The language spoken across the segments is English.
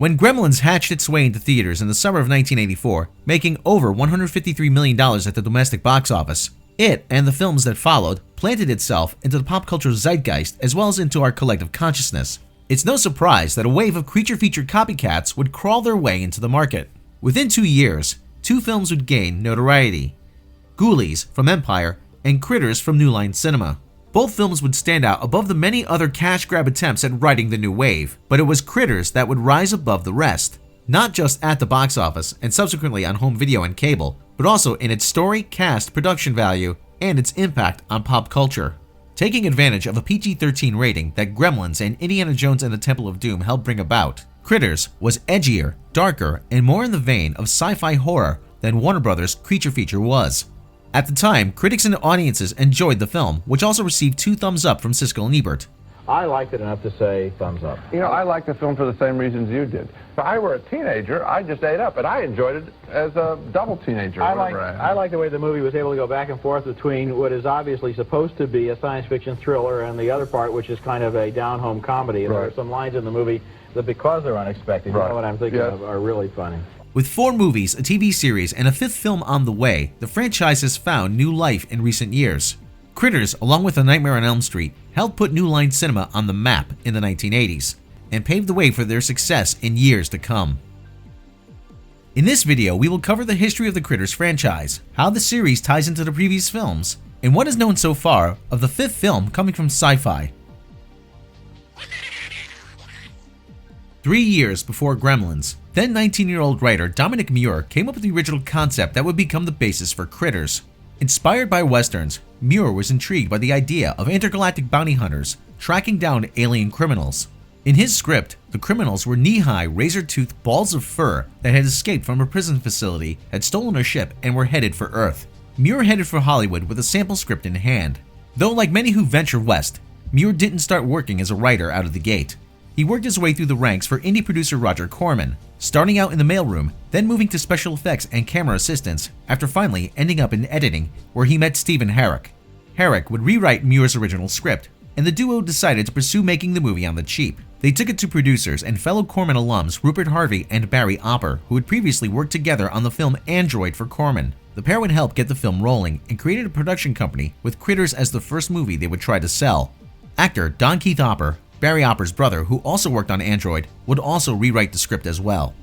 When Gremlins hatched its way into theaters in the summer of 1984, making over $153 million at the domestic box office, it, and the films that followed, planted itself into the pop culture zeitgeist as well as into our collective consciousness. It's no surprise that a wave of creature-featured copycats would crawl their way into the market. Within 2 years, 2 films would gain notoriety: Ghoulies from Empire and Critters from New Line Cinema. Both films would stand out above the many other cash grab attempts at riding the new wave, but it was Critters that would rise above the rest, not just at the box office and subsequently on home video and cable, but also in its story, cast, production value, and its impact on pop culture. Taking advantage of a PG-13 rating that Gremlins and Indiana Jones and the Temple of Doom helped bring about, Critters was edgier, darker, and more in the vein of sci-fi horror than Warner Brothers' creature feature was. At the time, critics and audiences enjoyed the film, which also received 2 thumbs up from Siskel and Ebert. I liked it enough to say thumbs up. You know, I liked the film for the same reasons you did. If I were a teenager, I just ate up, and I enjoyed it as a double teenager. I like the way the movie was able to go back and forth between what is obviously supposed to be a science fiction thriller and the other part, which is kind of a down-home comedy. And there are some lines in the movie that, because they're unexpected, you know what I'm thinking of, are really funny. With 4 movies, a TV series, and a 5th film on the way, the franchise has found new life in recent years. Critters, along with A Nightmare on Elm Street, helped put New Line Cinema on the map in the 1980s, and paved the way for their success in years to come. In this video, we will cover the history of the Critters franchise, how the series ties into the previous films, and what is known so far of the 5th film coming from SyFy. 3 years before Gremlins, then 19-year-old writer Dominic Muir came up with the original concept that would become the basis for Critters. Inspired by westerns, Muir was intrigued by the idea of intergalactic bounty hunters tracking down alien criminals. In his script, the criminals were knee-high, razor-toothed balls of fur that had escaped from a prison facility, had stolen a ship, and were headed for Earth. Muir headed for Hollywood with a sample script in hand. Though like many who venture west, Muir didn't start working as a writer out of the gate. He worked his way through the ranks for indie producer Roger Corman, starting out in the mailroom, then moving to special effects and camera assistance, after finally ending up in editing, where he met Stephen Herek. Herek would rewrite Muir's original script, and the duo decided to pursue making the movie on the cheap. They took it to producers and fellow Corman alums Rupert Harvey and Barry Opper, who had previously worked together on the film Android for Corman. The pair would help get the film rolling and created a production company with Critters as the first movie they would try to sell. Actor Don Keith Opper, Barry Opper's brother, who also worked on Android, would also rewrite the script as well.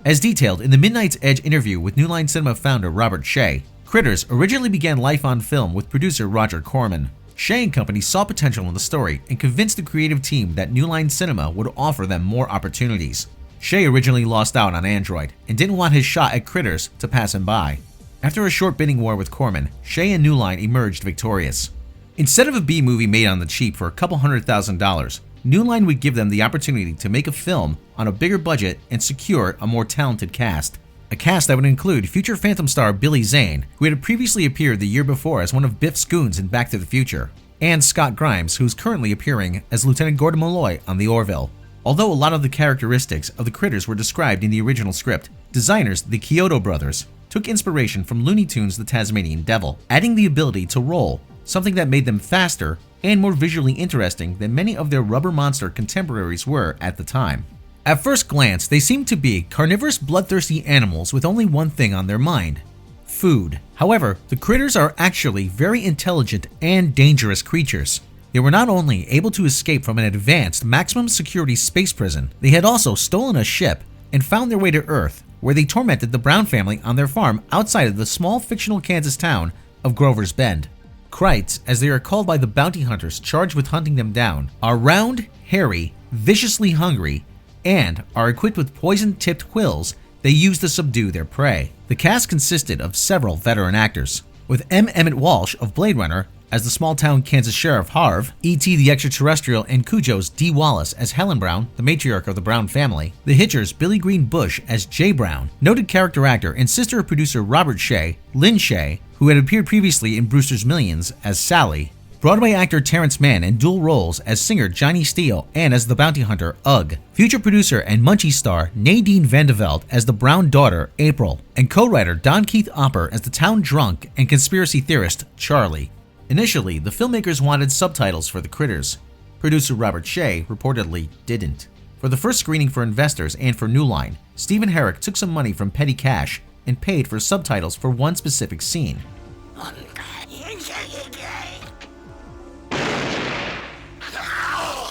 As detailed in the Midnight's Edge interview with New Line Cinema founder Robert Shaye, Critters originally began life on film with producer Roger Corman. Shaye and company saw potential in the story and convinced the creative team that New Line Cinema would offer them more opportunities. Shaye originally lost out on Android and didn't want his shot at Critters to pass him by. After a short bidding war with Corman, Shaye and New Line emerged victorious. Instead of a B movie made on the cheap for a couple $100,000, New Line would give them the opportunity to make a film on a bigger budget and secure a more talented cast. A cast that would include future Phantom star Billy Zane, who had previously appeared the year before as one of Biff's goons in Back to the Future, and Scott Grimes, who's currently appearing as Lieutenant Gordon Malloy on The Orville. Although a lot of the characteristics of the Critters were described in the original script, designers, the Kyoto brothers, took inspiration from Looney Tunes' The Tasmanian Devil, adding the ability to roll, something that made them faster and more visually interesting than many of their rubber monster contemporaries were at the time. At first glance, they seemed to be carnivorous, bloodthirsty animals with only one thing on their mind: food. However, the Critters are actually very intelligent and dangerous creatures. They were not only able to escape from an advanced maximum security space prison, they had also stolen a ship and found their way to Earth, where they tormented the Brown family on their farm outside of the small fictional Kansas town of Grover's Bend. Krites, as they are called by the bounty hunters charged with hunting them down, are round, hairy, viciously hungry, and are equipped with poison-tipped quills they use to subdue their prey. The cast consisted of several veteran actors, with M. Emmett Walsh of Blade Runner as the small-town Kansas Sheriff Harv, E.T. the Extraterrestrial and Cujo's Dee Wallace as Helen Brown, the matriarch of the Brown family, the Hitchers Billy Green Bush as Jay Brown, noted character actor and sister of producer Robert Shaye, Lynn Shaye, who had appeared previously in Brewster's Millions as Sally, Broadway actor Terrence Mann in dual roles as singer Johnny Steele and as the bounty hunter Ugg, future producer and Munchie star Nadine Vandeveld as the Brown daughter April, and co-writer Don Keith Opper as the town drunk and conspiracy theorist Charlie. Initially, the filmmakers wanted subtitles for the Critters. Producer Robert Shaye reportedly didn't. For the first screening for investors and for New Line, Stephen Herrick took some money from petty cash and paid for subtitles for one specific scene.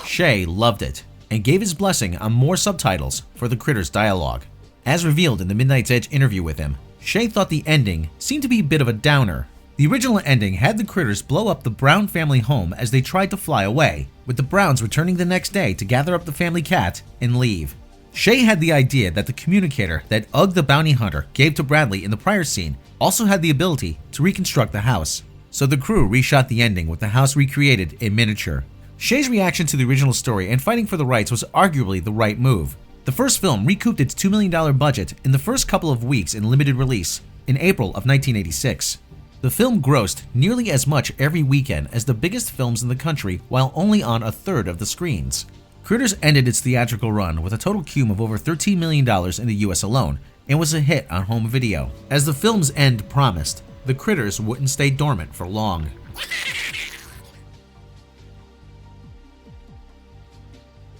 Shaye loved it and gave his blessing on more subtitles for the Critters dialogue. As revealed in the Midnight's Edge interview with him, Shaye thought the ending seemed to be a bit of a downer. The original ending had the Critters blow up the Brown family home as they tried to fly away, with the Browns returning the next day to gather up the family cat and leave. Shaye had the idea that the communicator that Ugg the bounty hunter gave to Bradley in the prior scene also had the ability to reconstruct the house, so the crew reshot the ending with the house recreated in miniature. Shaye's reaction to the original story and fighting for the rights was arguably the right move. The first film recouped its $2 million budget in the first couple of weeks in limited release in April of 1986. The film grossed nearly as much every weekend as the biggest films in the country while only on a third of the screens. Critters ended its theatrical run with a total cume of over $13 million in the US alone and was a hit on home video. As the film's end promised, the Critters wouldn't stay dormant for long.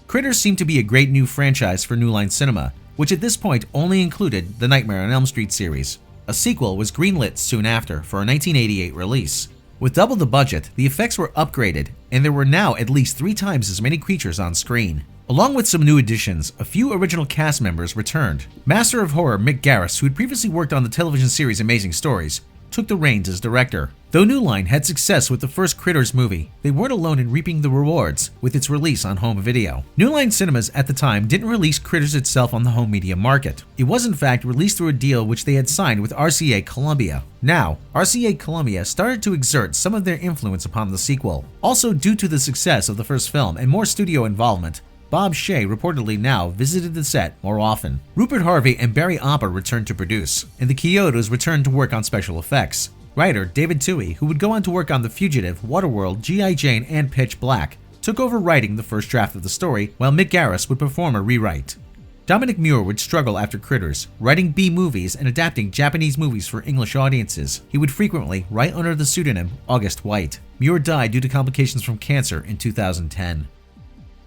Critters seemed to be a great new franchise for New Line Cinema, which at this point only included the Nightmare on Elm Street series. A sequel was greenlit soon after for a 1988 release. With double the budget, the effects were upgraded, and there were now at least 3 times as many creatures on screen. Along with some new additions, a few original cast members returned. Master of Horror Mick Garris, who had previously worked on the television series Amazing Stories, took the reins as director. Though New Line had success with the first Critters movie, they weren't alone in reaping the rewards with its release on home video. New Line Cinemas at the time didn't release Critters itself on the home media market. It was in fact released through a deal which they had signed with RCA Columbia. Now, RCA Columbia started to exert some of their influence upon the sequel. Also, due to the success of the first film and more studio involvement, Bob Shaye reportedly now visited the set more often. Rupert Harvey and Barry Opper returned to produce, and the Chiodos returned to work on special effects. Writer David Toohey, who would go on to work on The Fugitive, Waterworld, G.I. Jane, and Pitch Black, took over writing the first draft of the story, while Mick Garris would perform a rewrite. Dominic Muir would struggle after Critters, writing B-movies and adapting Japanese movies for English audiences. He would frequently write under the pseudonym August White. Muir died due to complications from cancer in 2010.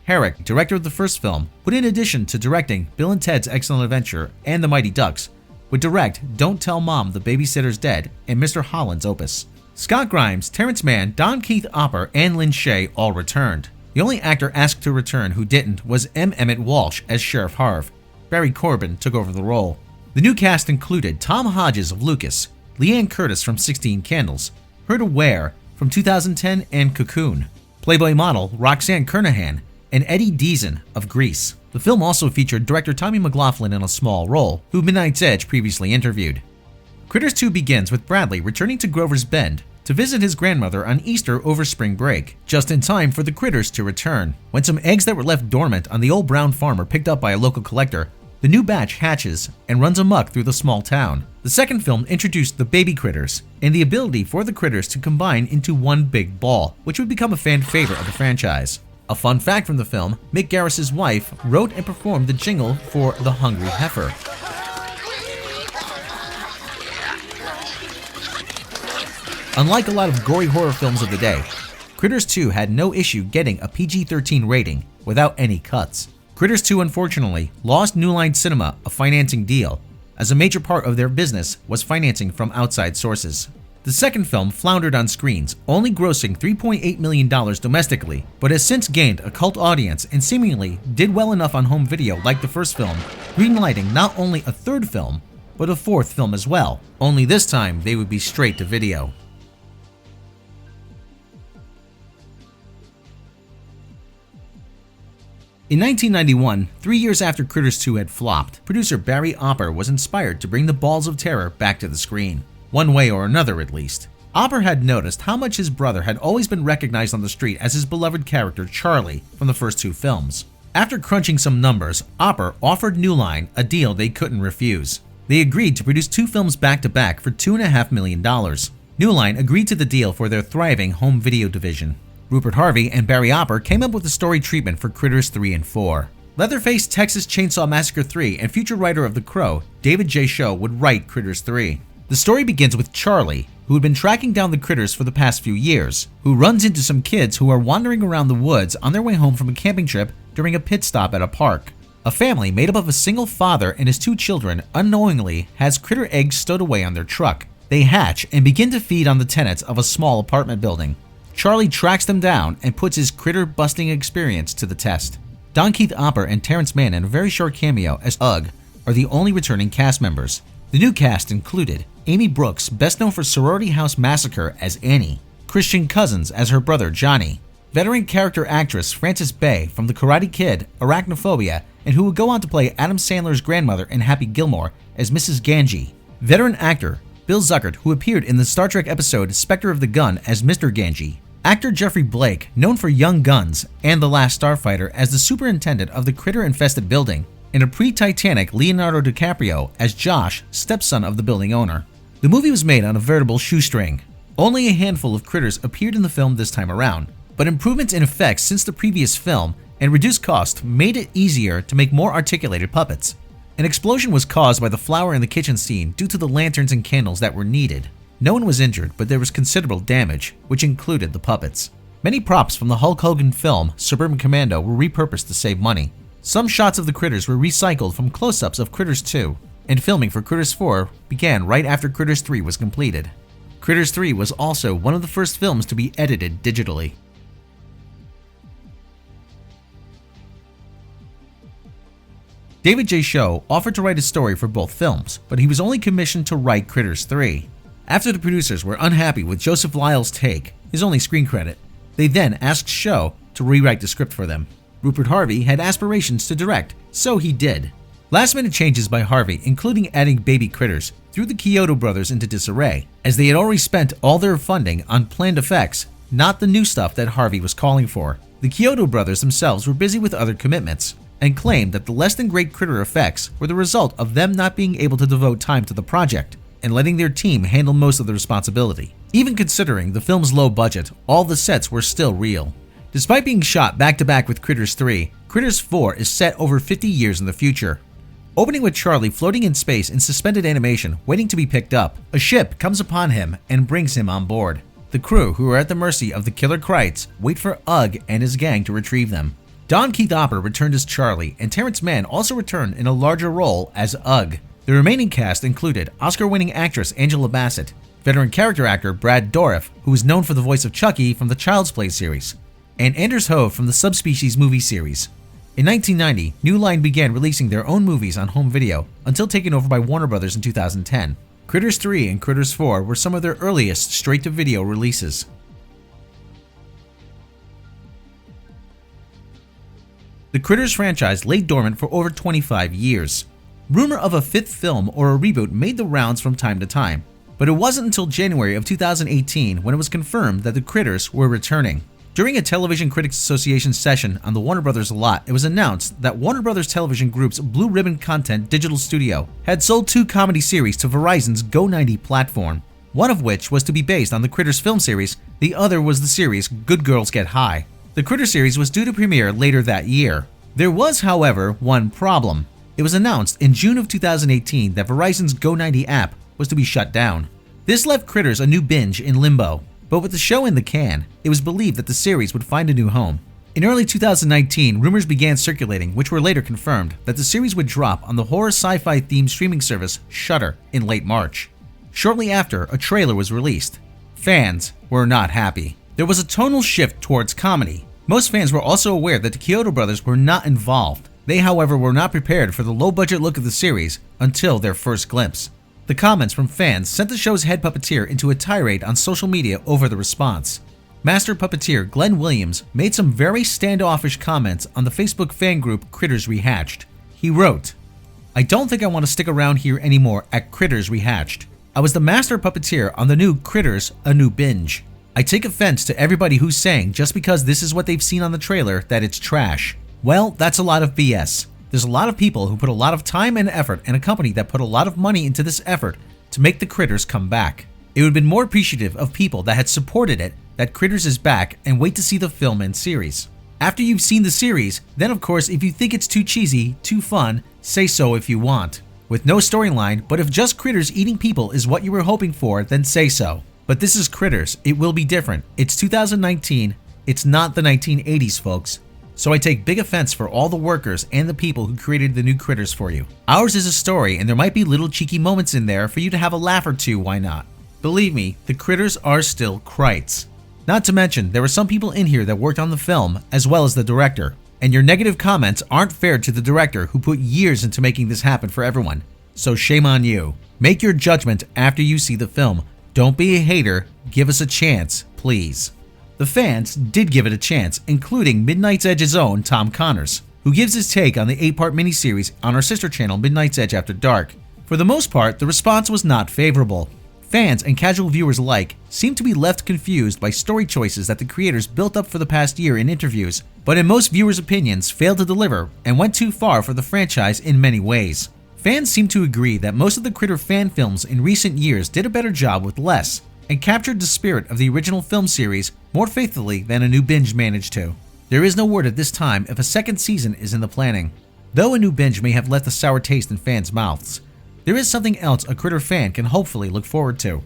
Herrick, director of the first film, would in addition to directing Bill and Ted's Excellent Adventure and The Mighty Ducks, would direct Don't Tell Mom the Babysitter's Dead and Mr. Holland's Opus. Scott Grimes, Terrence Mann, Don Keith Opper, and Lynn Shaye all returned. The only actor asked to return who didn't was M. Emmett Walsh as Sheriff Harv. Barry Corbin took over the role. The new cast included Tom Hodges of Lucas, Leanne Curtis from 16 Candles, Herta Ware from 2010 and Cocoon, Playboy model Roxanne Kernahan, and Eddie Deason of Grease. The film also featured director Tommy McLaughlin in a small role, who Midnight's Edge previously interviewed. Critters 2 begins with Bradley returning to Grover's Bend to visit his grandmother on Easter over spring break, just in time for the Critters to return. When some eggs that were left dormant on the old brown farm are picked up by a local collector, the new batch hatches and runs amok through the small town. The second film introduced the baby Critters and the ability for the Critters to combine into one big ball, which would become a fan favorite of the franchise. A fun fact from the film, Mick Garris' wife wrote and performed the jingle for The Hungry Heifer. Unlike a lot of gory horror films of the day, Critters 2 had no issue getting a PG-13 rating without any cuts. Critters 2 unfortunately lost New Line Cinema a financing deal, as a major part of their business was financing from outside sources. The second film floundered on screens, only grossing $3.8 million domestically, but has since gained a cult audience and seemingly did well enough on home video like the first film, greenlighting not only a third film, but a fourth film as well, only this time they would be straight to video. In 1991, 3 years after Critters 2 had flopped, producer Barry Opper was inspired to bring the Balls of Terror back to the screen. One way or another at least. Opper had noticed how much his brother had always been recognized on the street as his beloved character Charlie from the first 2 films. After crunching some numbers, Opper offered New Line a deal they couldn't refuse. They agreed to produce 2 films back-to-back for $2.5 million. New Line agreed to the deal for their thriving home video division. Rupert Harvey and Barry Opper came up with a story treatment for Critters 3 and 4. Leatherface Texas Chainsaw Massacre 3 and future writer of The Crow, David J. Show, would write Critters 3. The story begins with Charlie, who had been tracking down the critters for the past few years, who runs into some kids who are wandering around the woods on their way home from a camping trip during a pit stop at a park. A family made up of a single father and his 2 children unknowingly has critter eggs stowed away on their truck. They hatch and begin to feed on the tenants of a small apartment building. Charlie tracks them down and puts his critter-busting experience to the test. Don Keith Opper and Terrence Mann, in a very short cameo as Ugg, are the only returning cast members. The new cast included Amy Brooks, best known for Sorority House Massacre as Annie, Christian Cousins as her brother Johnny, veteran character actress Frances Bay from The Karate Kid, Arachnophobia, and who would go on to play Adam Sandler's grandmother in Happy Gilmore as Mrs. Ganji, veteran actor Bill Zuckert, who appeared in the Star Trek episode Spectre of the Gun as Mr. Ganji, actor Jeffrey Blake, known for Young Guns and The Last Starfighter as the superintendent of the critter-infested building, and a pre-Titanic Leonardo DiCaprio as Josh, stepson of the building owner. The movie was made on a veritable shoestring. Only a handful of critters appeared in the film this time around, but improvements in effects since the previous film and reduced cost made it easier to make more articulated puppets. An explosion was caused by the flour in the kitchen scene due to the lanterns and candles that were needed. No one was injured, but there was considerable damage, which included the puppets. Many props from the Hulk Hogan film Suburban Commando were repurposed to save money. Some shots of the critters were recycled from close-ups of Critters 2, and filming for Critters 4 began right after Critters 3 was completed. Critters 3 was also one of the first films to be edited digitally. David J. Show offered to write a story for both films, but he was only commissioned to write Critters 3. After the producers were unhappy with Joseph Lyle's take, his only screen credit, they then asked Show to rewrite the script for them. Rupert Harvey had aspirations to direct, so he did. Last-minute changes by Harvey, including adding baby critters, threw the Kyoto brothers into disarray, as they had already spent all their funding on planned effects, not the new stuff that Harvey was calling for. The Kyoto brothers themselves were busy with other commitments, and claimed that the less-than-great critter effects were the result of them not being able to devote time to the project, and letting their team handle most of the responsibility. Even considering the film's low budget, all the sets were still real. Despite being shot back-to-back with Critters 3, Critters 4 is set over 50 years in the future. Opening with Charlie floating in space in suspended animation, waiting to be picked up, a ship comes upon him and brings him on board. The crew, who are at the mercy of the killer Krites, wait for Ugg and his gang to retrieve them. Don Keith Opper returned as Charlie, and Terrence Mann also returned in a larger role as Ugg. The remaining cast included Oscar-winning actress Angela Bassett, veteran character actor Brad Dourif, who is known for the voice of Chucky from the Child's Play series, and Anders Hove from the Subspecies movie series. In 1990, New Line began releasing their own movies on home video, until taken over by Warner Brothers in 2010. Critters 3 and Critters 4 were some of their earliest straight-to-video releases. The Critters franchise lay dormant for over 25 years. Rumor of a 5th film or a reboot made the rounds from time to time, but it wasn't until January of 2018 when it was confirmed that the Critters were returning. During a Television Critics Association session on the Warner Brothers lot, it was announced that Warner Brothers Television Group's Blue Ribbon Content digital studio had sold 2 comedy series to Verizon's Go90 platform, one of which was to be based on the Critters film series, the other was the series Good Girls Get High. The Critter series was due to premiere later that year. There was, however, one problem. It was announced in June of 2018 that Verizon's Go90 app was to be shut down. This left Critters a new binge in limbo, but with the show in the can, it was believed that the series would find a new home. In early 2019, rumors began circulating, which were later confirmed, that the series would drop on the horror sci-fi themed streaming service Shudder in late March. Shortly after, a trailer was released. Fans were not happy. There was a tonal shift towards comedy. Most fans were also aware that the Kyoto brothers were not involved. They, however, were not prepared for the low-budget look of the series until their first glimpse. The comments from fans sent the show's head puppeteer into a tirade on social media over the response. Master puppeteer Glenn Williams made some very standoffish comments on the Facebook fan group Critters Rehatched. He wrote, "I don't think I want to stick around here anymore at Critters Rehatched. I was the master puppeteer on the new Critters, a new binge. I take offense to everybody who's saying just because this is what they've seen on the trailer that it's trash. Well, that's a lot of BS. There's a lot of people who put a lot of time and effort and a company that put a lot of money into this effort to make the Critters come back. It would have been more appreciative of people that had supported it that Critters is back and wait to see the film and series. After you've seen the series, then of course if you think it's too cheesy, too fun, say so if you want. with no storyline, but if just critters eating people is what you were hoping for, then say so. But this is Critters. It will be different. It's 2019. It's not the 1980s, folks. So I take big offense for all the workers and the people who created the new Critters for you. Ours is a story, and there might be little cheeky moments in there for you to have a laugh or two, why not? Believe me, the Critters are still Krites. Not to mention, there were some people in here that worked on the film, as well as the director. And your negative comments aren't fair to the director who put years into making this happen for everyone. So shame on you. Make your judgment after you see the film. Don't be a hater, give us a chance, please. The fans did give it a chance, including Midnight's Edge's own Tom Connors, who gives his take on the 8-part miniseries on our sister channel Midnight's Edge After Dark. For the most part, the response was not favorable. Fans and casual viewers alike seem to be left confused by story choices that the creators built up for the past year in interviews, but in most viewers' opinions failed to deliver and went too far for the franchise in many ways. Fans seem to agree that most of the Critter fan films in recent years did a better job with less, and captured the spirit of the original film series more faithfully than a new Binge managed to. There is no word at this time if a second season is in the planning. Though a new Binge may have left a sour taste in fans' mouths, there is something else a Critter fan can hopefully look forward to.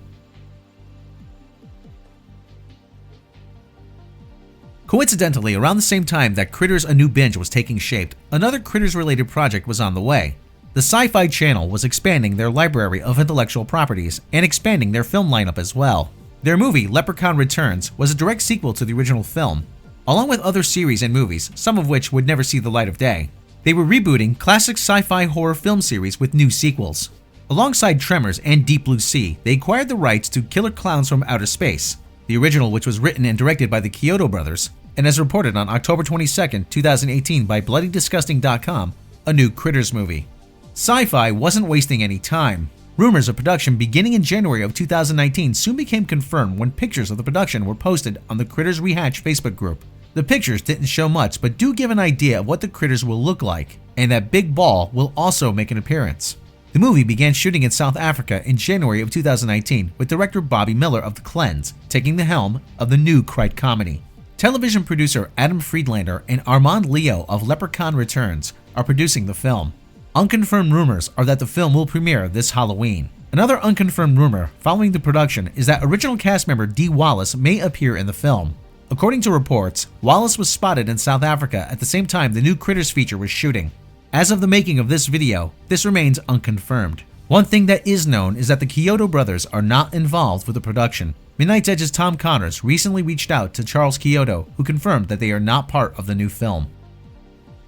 Coincidentally, around the same time that Critters A New Binge was taking shape, another Critters-related project was on the way. The SyFy channel was expanding their library of intellectual properties and expanding their film lineup as well. Their movie, Leprechaun Returns, was a direct sequel to the original film, along with other series and movies, some of which would never see the light of day. They were rebooting classic sci-fi horror film series with new sequels. Alongside Tremors and Deep Blue Sea, they acquired the rights to Killer Clowns from Outer Space, the original which was written and directed by the Chiodo brothers, and as reported on October 22, 2018 by BloodyDisgusting.com, a new Critters movie. SyFy wasn't wasting any time. Rumors of production beginning in January of 2019 soon became confirmed when pictures of the production were posted on the Critters Rehatch Facebook group. The pictures didn't show much, but do give an idea of what the critters will look like, and that Big Ball will also make an appearance. The movie began shooting in South Africa in January of 2019, with director Bobby Miller of The Cleanse taking the helm of the new Krite comedy. Television producer Adam Friedlander and Armand Leo of Leprechaun Returns are producing the film. Unconfirmed rumors are that the film will premiere this Halloween. Another unconfirmed rumor following the production is that original cast member Dee Wallace may appear in the film. According to reports, Wallace was spotted in South Africa at the same time the new Critters feature was shooting. As of the making of this video, this remains unconfirmed. One thing that is known is that the Chiodo brothers are not involved with the production. Midnight's Edge's Tom Connors recently reached out to Charles Chiodo, who confirmed that they are not part of the new film.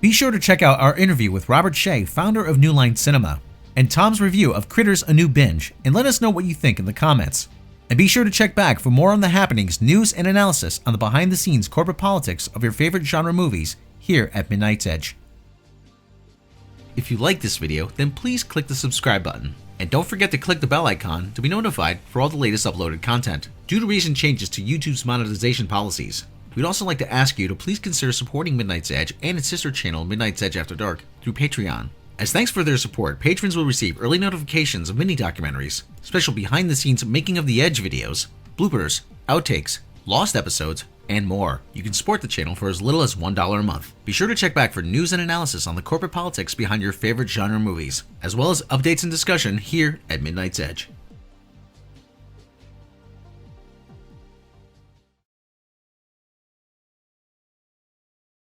Be sure to check out our interview with Robert Shaye, founder of New Line Cinema, and Tom's review of Critters A New Binge, and let us know what you think in the comments. And be sure to check back for more on the happenings, news, and analysis on the behind-the-scenes corporate politics of your favorite genre movies here at Midnight's Edge. If you like this video, then please click the subscribe button. And don't forget to click the bell icon to be notified for all the latest uploaded content. Due to recent changes to YouTube's monetization policies, we'd also like to ask you to please consider supporting Midnight's Edge and its sister channel Midnight's Edge After Dark through Patreon. As thanks for their support, patrons will receive early notifications of mini-documentaries, special behind-the-scenes making of the Edge videos, bloopers, outtakes, lost episodes, and more. You can support the channel for as little as $1 a month. Be sure to check back for news and analysis on the corporate politics behind your favorite genre movies, as well as updates and discussion here at Midnight's Edge.